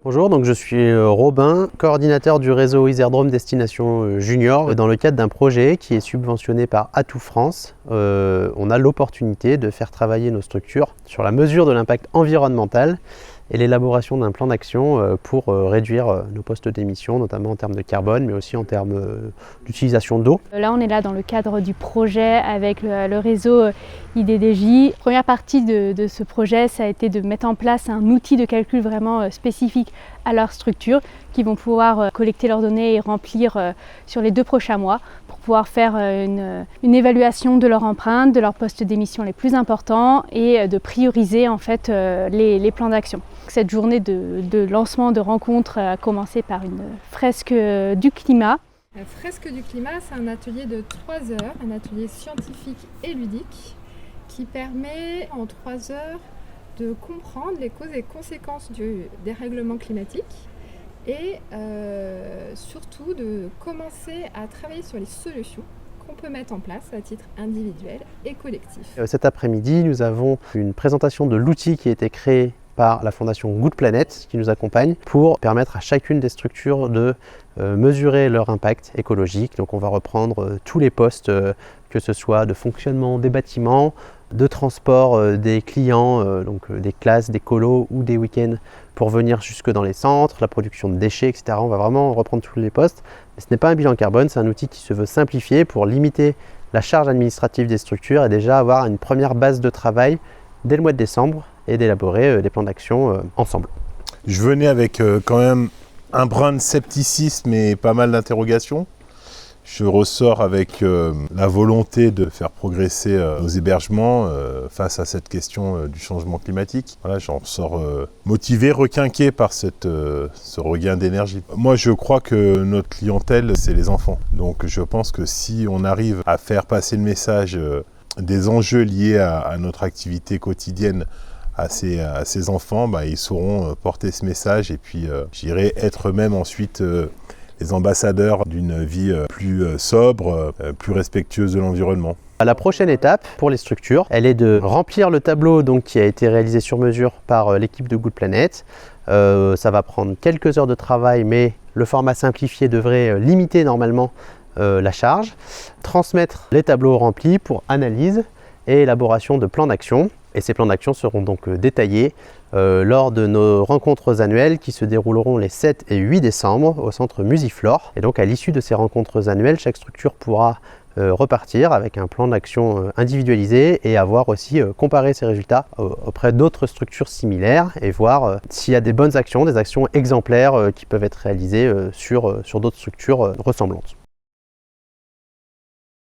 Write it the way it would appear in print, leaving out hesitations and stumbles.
Bonjour, donc je suis Robin, coordinateur du réseau Iserdrome Destination Junior. Dans le cadre d'un projet qui est subventionné par Atout France, on a l'opportunité de faire travailler nos structures sur la mesure de l'impact environnemental et l'élaboration d'un plan d'action pour réduire nos postes d'émission, notamment en termes de carbone, mais aussi en termes d'utilisation d'eau. Là, on est là dans le cadre du projet avec le réseau IDDJ. La première partie de ce projet, ça a été de mettre en place un outil de calcul vraiment spécifique à leur structure, qui vont pouvoir collecter leurs données et remplir sur les 2 prochains mois pour pouvoir faire une évaluation de leur empreinte, de leurs postes d'émission les plus importants et de prioriser en fait les plans d'action. Cette journée de lancement de rencontre a commencé par une fresque du climat. La fresque du climat, c'est un atelier de 3 heures, un atelier scientifique et ludique qui permet en 3 heures de comprendre les causes et conséquences du dérèglement climatique et surtout de commencer à travailler sur les solutions qu'on peut mettre en place à titre individuel et collectif. Cet après-midi, nous avons une présentation de l'outil qui a été créé par la fondation Good Planet qui nous accompagne pour permettre à chacune des structures de mesurer leur impact écologique. Donc on va reprendre tous les postes, que ce soit de fonctionnement des bâtiments, de transport des clients, donc des classes, des colos ou des week-ends pour venir jusque dans les centres, la production de déchets, etc. On va vraiment reprendre tous les postes. Mais ce n'est pas un bilan carbone, c'est un outil qui se veut simplifier pour limiter la charge administrative des structures et déjà avoir une première base de travail dès le mois de décembre et d'élaborer des plans d'action ensemble. Je venais avec quand même un brin de scepticisme et pas mal d'interrogations. Je ressors avec la volonté de faire progresser nos hébergements face à cette question du changement climatique. Voilà, j'en ressors motivé, requinqué par ce regain d'énergie. Moi, je crois que notre clientèle, c'est les enfants. Donc, je pense que si on arrive à faire passer le message des enjeux liés à notre activité quotidienne à ces enfants, ils sauront porter ce message et puis j'irai être eux-mêmes ensuite les ambassadeurs d'une vie plus sobre, plus respectueuse de l'environnement. La prochaine étape pour les structures, elle est de remplir le tableau qui a été réalisé sur mesure par l'équipe de Good Planet. Ça va prendre quelques heures de travail, mais le format simplifié devrait limiter normalement la charge. Transmettre les tableaux remplis pour analyse et élaboration de plans d'action. Et ces plans d'action seront donc détaillés lors de nos rencontres annuelles qui se dérouleront les 7 et 8 décembre au centre Musiflore. Et donc à l'issue de ces rencontres annuelles, chaque structure pourra repartir avec un plan d'action individualisé et avoir aussi comparé ses résultats auprès d'autres structures similaires et voir s'il y a des bonnes actions, des actions exemplaires qui peuvent être réalisées sur d'autres structures ressemblantes.